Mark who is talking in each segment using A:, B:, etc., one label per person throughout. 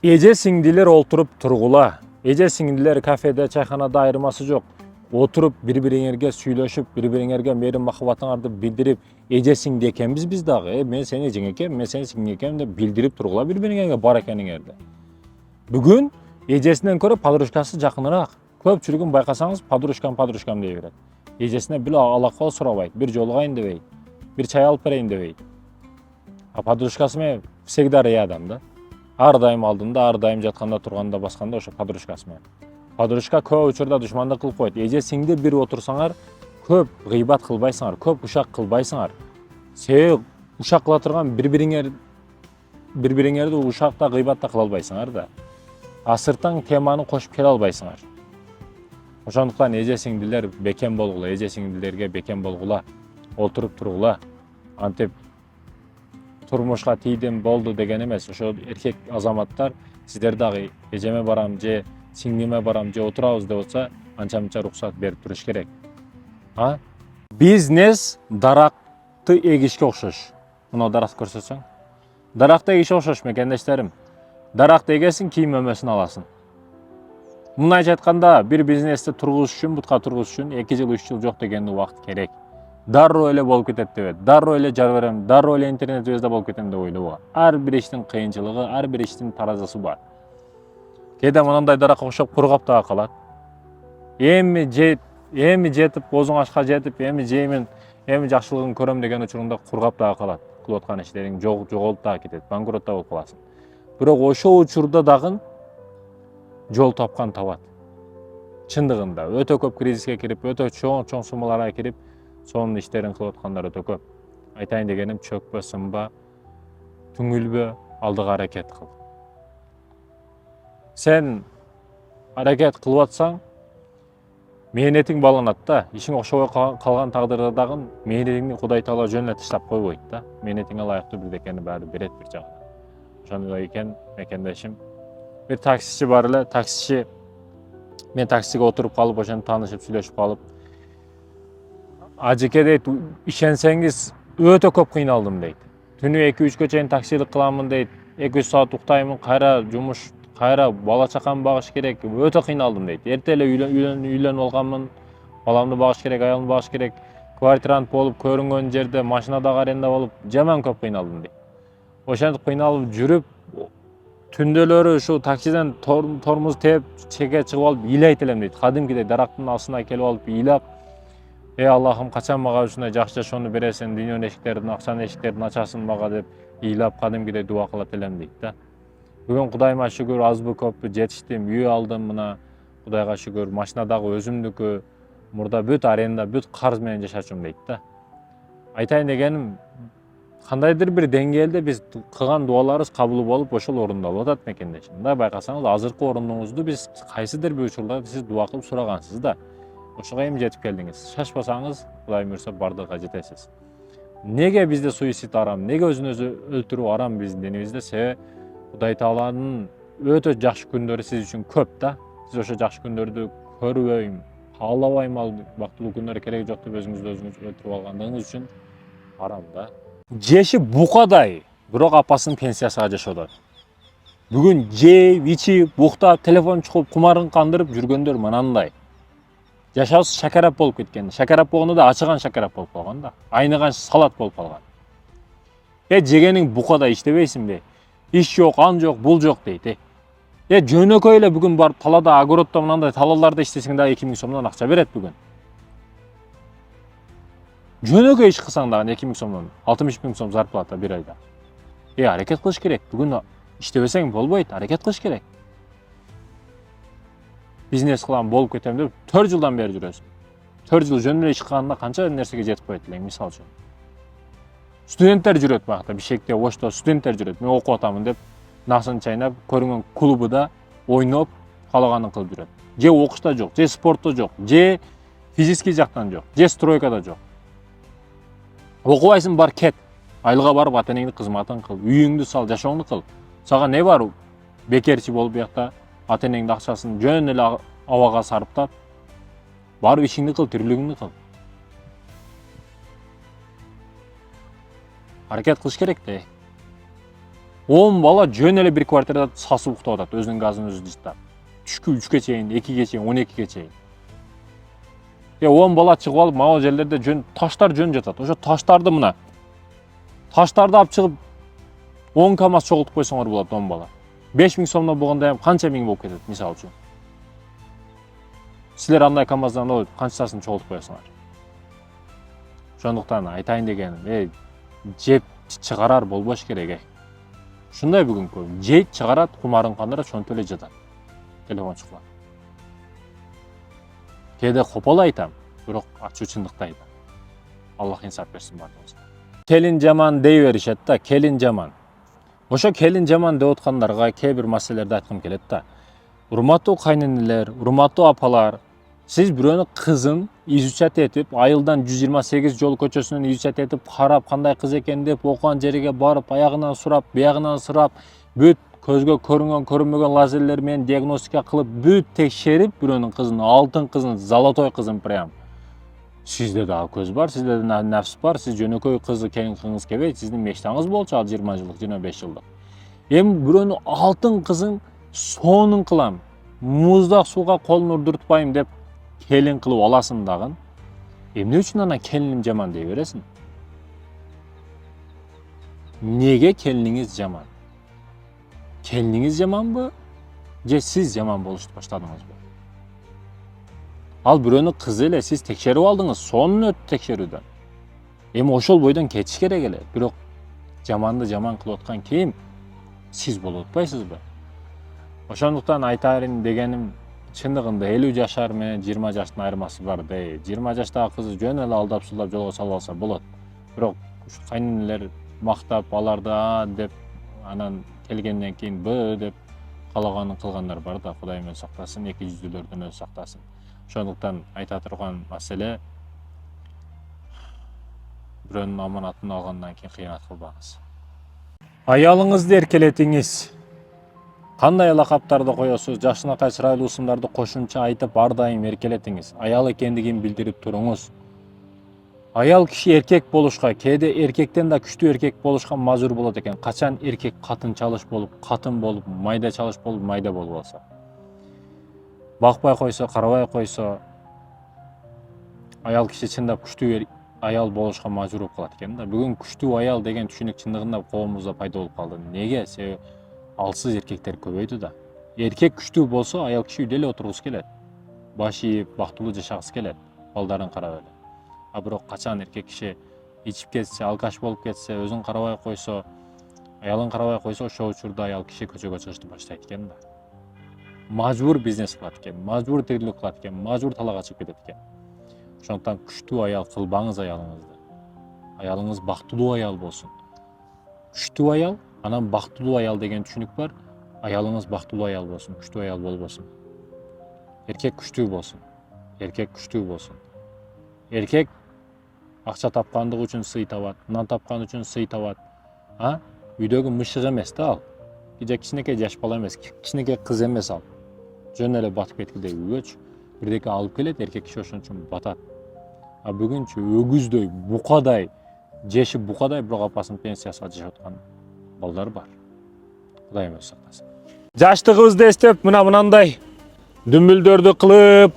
A: Эже сиңдилер олтуруп тургула. Эже сиңдилер кафеде, чайханада айырмасы жок. Отуруп бири-бириңерге сүйлөшүп, бири-бириңерге мээрим махаббатыңарды билдирип, эже сиңди экенбиз биз дагы. Мен сени эжең экем, мен сени сиңдиң экем деп билдирип тургула бири-бириңерге бар экениңерди. Бүгүн эжесинен көрө подружкасы жакыныраак. Көпчүлүгүн байкасаңыз, подружкам дей берет. Эжесине бир алакол сурабайт, бир жолугайын дебейт, бир чай алып берейин дебейт. А подружкасы менен всегда рядом да. Ар дайым алдында, ар дайым жатканда, турганда, басканда ошо подружкасы менен. Подружка көп учурда душмандык кылып коет. Эже сиңди бир отурсаңар, көп гыйбат кылбайсыңар, көп ушак кылбайсыңар. Себеби ушак кыла турган бири-бириңерди ушакта, гыйбатта кыла албайсыңар да. А сырттан теманы кошуп келе албайсыңар. Ошондуктан эже сиңдилер бекем болгула, эже сиңдилерге бекем болгула, отуруп тургула. Антип турмушка тийдим болду деген эмес. Ошо эркек азаматтар сиздер дагы эжеме барам же сиңдиме барам же отурабыз деп атса, анча-мынча уруксат берип туруш керек. Бизнес даракты эгишке окшош. Мына даракты көрсөтсөң. Даракты эгишке окшош мекендештерим. Даракты эгесиң, кийим өмөсүн аласың. Мындайча айтканда, бир бизнести тургузуш үчүн, бутка тургузуш үчүн 2 жыл, 3 жыл жок деген убакыт керек. Дароо эле болуп кетет деп, дароо эле жар берем, дароо эле интернет звезда болуп кетем деп ойлобо. Ар бир иштин кыйынчылыгы, ар бир иштин таразысы бар. Кээде мындай даракка окшоп кургап дагы калат. Эми жетип, оозуң ашка жетип, эми жеймин, эми жакшылыгын көрөм деген учуруңда кургап дагы калат. Кылып аткан иштериң жоголуп дагы кетет, банкрот болуп каласың. Бирок ошол учурда дагы жол тапкан табат. Чындыгында өтө көп кризиске кирип, өтө чоң суммаларга кирип, сонун иштерин кылып аткандар өтө көп. Айтайын дегеним, чөкпө, сынба, түңүлбө, алдыга аракет кыл. Сен аракет кылып атсаң, мээнетиң бааланат да. Ишиң окшобой калган тагдырда дагы мээнетиңди Кудай Таала жөн эле таштап койбойт да. Мээнетиңе ылайыктуу бирдекени баары берет бир жагынан. Ошондой экен, мекендешим. Бир таксичи бар эле, мен таксиге отуруп калып, ошентип таанышып, сүйлөшүп калып, ажеке дейт, ишенсеңиз өтө көп кыйналдым дейт. Түнү 2-3 чейин таксилик кыламын дейт, 2-3 саат уктаймын, кайра жумуш, кайра бала чакамды багыш керек, өтө кыйналдым дейт. Эрте эле үйлөнүп алганмын, баламды багыш керек, аялымды багыш керек, квартирант болуп, көрүнгөн жерде машинадагы аренда болуп, жаман көп кыйналдым дейт. Ошентип кыйналып жүрүп, түндөлөрү ушу таксиден тормуз тээп, чекке чыгып алып ыйлайт элем дейт. Кадимкидей дарактын астына келип алып ыйлап, Аллахым, качан мага ушундай жакшы жашоону бересиң, дүйнөнүн эшиктерин, акчанын эшиктерин ачасың мага деп ыйлап, кадимкидей дуа кылат элем дейт да. Бүгүн Кудайыма шүгүр, азбы көппү жетиштим, үй алдым мына. Кудайга шүгүр, машинадагы өзүмдүкү, мурда бүт аренда, бүт карыз менен жашачумун дейт да. Айтайын дегеним, кандайдыр бир деңгээлде биз кылган дуаларыбыз кабыл болуп, ошол орундалып атат мекендешим. Мындай байкасаңыз, азыркы ордуңузду биз кайсыдыр бир учурда сиз дуа кылып сурагансыз да. Ошого эми жетип келдиңиз. Шашпасаңыз, Кудай буйрса бардыгына жетесиз. Неге бизде суицид арам? Неге өзүн өзү өлтүрүү арам биздин динибизде? Себеби Кудай Тааланын өтө жакшы күндөрү сиз үчүн көп да. Сиз ошо жакшы күндөрдү көрбөйм, каалабайм, ал бактылуу күндөр кереги жок деп өзүңүздү өлтүрүп алгандыгыңыз үчүн арам да. Жеши букадай, бирок апасынын пенсиясына жашоодо. Бүгүн жеп, ичип, буктап, телефон чукуп, кумарын кандырып жүргөндөр мынандай. Жашоосу шакарап болуп кеткен. Шакарап болгондо да ачыган шакарап болуп калган да. Айныган салат болуп калган. Жегениң букадай иштебейсиңби? Иш жок, ан жок, бул жок дейт. Жөнөкөй эле бүгүн барып талаада, огороддо мынандай талаларда иштесең дагы 2000 сомдон акча берет бүгүн. Жөнөкөй иш кылсаң дагы 2000 сомдон 60 000 сом зарплата бир айда. Аракет кылыш керек. Бүгүн иштебесең болбойт, аракет кылыш керек. Бизнес кылам, болуп кетем деп 4 жылдан бери жүрөсүң. 4 жыл жөн эле иш кылганда канча нерсеге жетип коет элең, мисалы үчүн. Студенттер жүрөт багта, Бишкекте, Ошто студенттер жүрөт. Мен окуп атамын деп, насын чайнап, көрүнгөн клубуда ойноп, каалаганын кылып жүрөт. Же окушта жок, же спортто жок, же физический жактан жок, же стройкада жок. Окубайсың, бар кет. Айылга барып ата-энеңдин кызматын кыл, үйүңдү сал, жашооңду кыл. Сага не бар? Бекерчи болуп буякта ата-энеңдин акчасын жөн эле абага сарптап, барып ишиңди кыл, тирүүлүгүңдү кыл. Аракет кылыш керек да. 10 bala жөн эле bir квартирада сасып уктап атат, өзүнүн газын өзү жыттап. Түшкү 3ке чейин, 2ге чейин, 12ге чейин. 10 бала чыгып алып, магал жерлерде жөн таштар жөн жатат. Ошо таштарды мына таштарды алып чыгып 10 камаз чогултуп койсоңор болот 10 бала. 5000 сомдон болгондо ham канча миң болуп кетет, мисалы үчүн. Силер андай камаздан алып канчасын чогултуп коесуңар. Ошондуктан айтайын дегеним, жеп чыгарар болбош керек. Ушундай бүгүнкү жейт чыгарат, кумарын кандырат, ошентип эле жатат. Телефон чукулат. Кээде копол айтам, бирок ачуу чындыкты айтам. Аллах инсап берсин бардыгыбызга. Келин жаман дей беришет да, келин жаман. Ошо келин жаман деп аткандарга кээ бир маселелерди айткым келет да. Урматтуу кайненелер, урматтуу апалар, сиз бирөөнүн кызын изучать этип, айылдан 128 жол көчөсүнөн изучать этип, карап кандай кыз экен деп, окуган жерге барып, аягынан сурап, биягынан сурап, бүт көзгө көрүнгөн, көрүнбөгөн лазерлер менен диагностика кылып, бүт текшерип, бирөөнүн кызын, алтын кызын, золотой кызын прям. Сизде дагы көз бар, сизде да нәфс бар, сиз жөнөкөй кызы келин кылгыңыз келбейт, сиздин мечтаңыз болчу ал 20 жылдык, 25 жылдык. Эми бирөөнүн алтын кызын сонун кылам, муздак сууга колун урдуртпайм деп келин кылып аласың дагы. Эмне үчүн анан келиним жаман дей бересиң? Неге келиниңиз жаман? Келиниңиз жаманбы? Же сиз жаман болушту баштадыңызбы? Ал бирөөнүн кызы эле, сиз текшерип алдыңыз, сонун өттү текшерүүдөн. Эми ошол бойдон кетиш керек эле. Бирок жаманды жаман кылып аткан ким? Сиз болуп атпайсызбы? Ошондуктан айтайын дегеним, чындыгында 50 жашар менен 20 жаштын айырмасы бар дей. 20 жаштагы кызы жөн эле алдап сулдап жолго салып алса болот. Бирок ушу кайненелер мактап аларда деп анан келгенден кийин б деп калаганын кылгандар бар да, Кудайым өзү сактасын, эки жүздүүлөрдөн өзү сактасын. Ошондуктан айта турган маселе, бирөөнүн аманатын алгандан кийин кыянат кылбаңыз. Аялыңызды эркелетиңиз. Кандай лакаптарды коесуз, жакшынакай чырайлуу ысымдарды кошумча айтып ар дайым эркелетиңиз. Аял экендигин билдирип туруңуз. Аял киши эркек болушка, кээде эркектен да күчтүү эркек болушка мажбур болот экен. Качан эркек катын чалыш болуп, катын болуп, майда чалыш болуп, майда болуп алса. Бакпай койсо, карабай койсо, аял киши чындап күчтүү аял болушка мажбур болуп калат экен да. Бүгүн күчтүү аял деген түшүнүк чындыгында коомубузда пайда болуп калды. Неге? Себеби алсыз эркектер көбөйдү да. Эркек күчтүү болсо, аял киши үйдө эле отургусу келет. Баш ийип, бактылуу жашагысы келет, балдарын карап эле. А бирок качан эркек киши ичип кетсе, алкаш болуп кетсе, өзүн карабай койсо, аялын карабай койсо, ошол учурда аял киши көчөгө чыгышты баштайт экен да. Мажбур бизнес кылат экен, мажбур тирилик кылат экен, мажбур талакка чыгып кетет экен. Ошондуктан күчтүү аял кылбаңыз аялыңызды. Аялыңыз бактылуу аял болсун. Күчтүү аял, анан бактылуу аял деген түшүнүк бар. Аялыңыз бактылуу аял болсун, күчтүү аял болбосун. Эркек күчтүү болсун. Эркек күчтүү болсун. Эркек акча тапкандыгы үчүн сый табат, нан тапкан үчүн сый табат. Үйдөгү мышык эмес да ал. Же кичинекей жаш бала эмес, кичинекей кыз эмес ал. Жөн эле батып кеткиле үйгөчү бирдеке алып келет, эркек киши ошон үчүн батат. А бүгүнчү өгүздөй, букадай, жеши букадай бирок апасынын пенсиясына жашап аткан балдар бар. Кудайым өзү сактасын. Жаштыгыбызды эстеп, мынандай дүмбүлдөрдү кылып,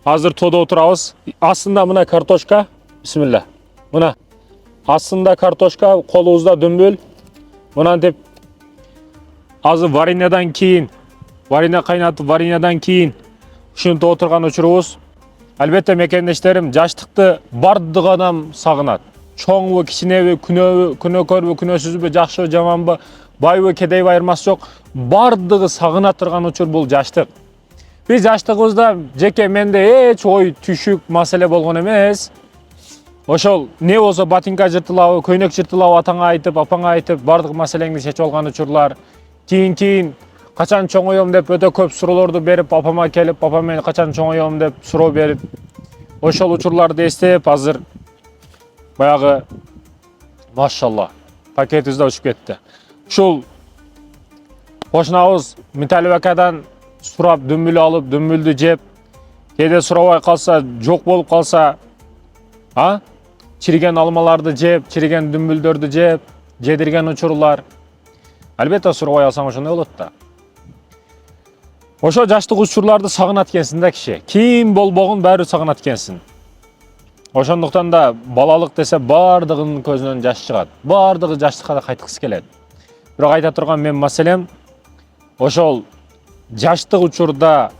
A: азыр тоодо отурабыз. Астында мына картошка, бисмилла. Мына астында картошка, колубузда дүмбүл. Мынантип азыр варенядан кийин, варенья кайнатып, вареньядан кийин ушинтип отурган учурубуз. Албетте мекендештерим, жаштыкты бардык адам сагынат. Чоңбу, кичинеби, күнөөкөрбү, күнөөсүзбү, жакшыбы, жаманбы, байбы, кедейби айырмасы жок. Бардыгы сагына турган учур бул жаштык. Биз жаштыгыбызда жеке менде эч ой түшүк маселе болгон эмес. Ошол не болсо ботинка жыртылабы, көйнөк жыртылабы атаңа айтып, апаңа айтып, бардык маселеңди чечип алган учурлар. Кийин качан чоңойом деп өтө көп суроолорду берип, апама келип, апам мен качан чоңойом деп суроо берип, ошол учурларды эстеп, азыр баягы машалла пакетибиз да учуп кетти. Ушул кошунабыз Металлибакадан сурап дүмбүл алып, дүмбүлдү жеп, кээде сурабай калса, жок болуп калса, чириген алмаларды жеп, чириген дүмбүлдөрдү жеп, жедирген учурлар. Албетте сурабай алсаң ошондой болот да. Ошо жаштык учурларды сагынат экенсиң да киши. Ким болбогун баары сагынат экенсиң. Ошондуктан да балалык десе баардыгынын көзүнөн жаш чыгат. Баардыгы жаштыкка да кайткысы келет. Бирок айта турган мен маселем ошол жаштык учурда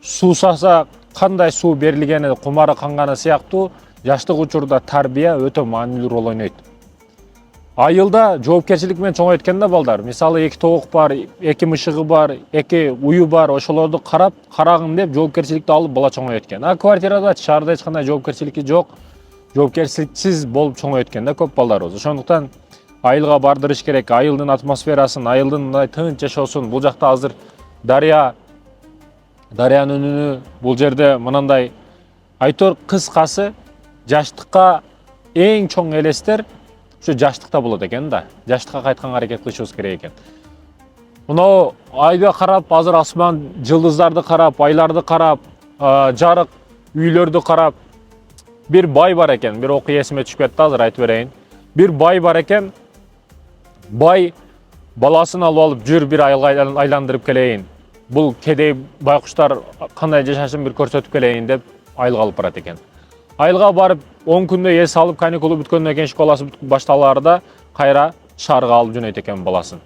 A: суусаса кандай суу берилгени, кумары канганы сыяктуу жаштык учурда тарбия өтө маанилүү роль ойнойт. Айылда жоопкерчилик менен чоңойт экен да балдар. Мисалы 2 тоок бар, 2 мышыгы бар, 2 уyu бар, ошолорду карап, карагын деп жоопкерчиликти алып бала чоңойт экен. А квартирада, шаарда эч кандай жоопкерчилики жок, жоопкерчиликсиз болуп чоңойт экен да көп балдарыбыз. Ошондуктан айылга бардырыш керек, айылдын атмосферасын, айылдын мындай тынч жашоосун. Бул жакта азыр дарыянын үнүнү бул жерде мынандай айтор кыскасы жаштыкка эң чоң элестер ушу жаштыкта болот экен да. Жаштыкка кайтканга аракет кылышыбыз керек экен. Мына айга карап, азыр асман, жылдыздарды карап, айларды карап, жарык үйлөрдү карап, бир бай бар экен. Бир окуя эсиме түшүп кетти, азыр айтып берейин. Бир бай бар экен. Бай баласын алып жүр бир айылга айландырып келейин. Бул кедей байкуштар кандай жашашын бир көрсөтүп келейин деп айылга алып барат экен. Айылга барып 10 күндө эс алып, каникулу бүткөндөн кийин школасы башталаарда кайра шаарга алып жөнөйт экен баласын.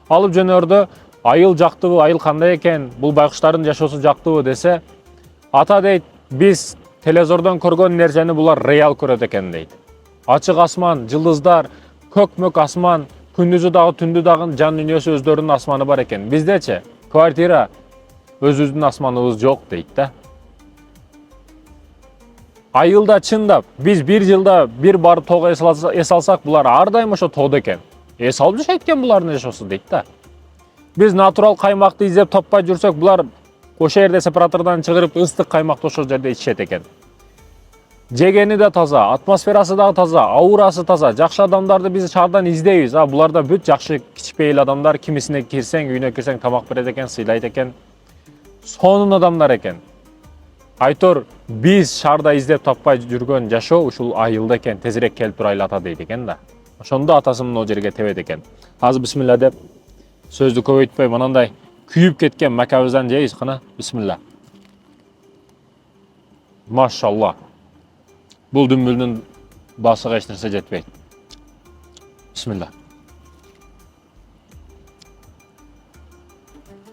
A: Алып жөнөрдө айыл жактыбы, айыл кандай экен, бул байкуштардын жашоосу жактыбы десе, ата дейт, биз телевизордон көргөн нерсени булар реал көрөт экен дейт. Ачык асман, жылдыздар, көк-мөк асман, күндүзү дагы түндү дагы жан дүйнөсү өздөрүнүн асманы бар экен. Биздечи квартира өзүбүздүн асманыбыз жок дейт да. Айылда чындап биз бир жылда бир барып тоого эс алсак, булар ар дайым ошо тоодо экен. Эс алып жашайт экен булардын жашоосу дейт да. Біз натурал каймакты издеп таппай жүрсөк, булар ошо жерде сепаратордон чыгарып ыстык каймакты ошол жерде ичишет экен. Жегени да таза, атмосферасы да таза, аурасы таза. Жакшы адамдарды биз шаардан издейбиз. Буларда бүт жакшы кичпейил адамдар, кимисине кирсең, үйүнө кирсең тамак берет экен, сыйлайт экен. Сонун адамдар экен. Айтор, биз шаарда издеп таппай жүргөн жашоо ушул айылда экен, тезирээк келип тур айлата дейт экен да. Ошондо атасы мына жерге тебет экен. Азыр бисмилла деп сөздү көбөйтпөй мынандай күйүп кеткен макабыздан жейбиз кана. Бисмилла. Машалла. Бул дүмбүлдүн басыга эч нерсе жетпейт. Бисмилла.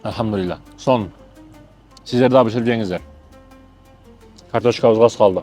A: Алхамдулилла. Сон. Сиздер да биширип жеңиздер. Картошкабыз аз калды.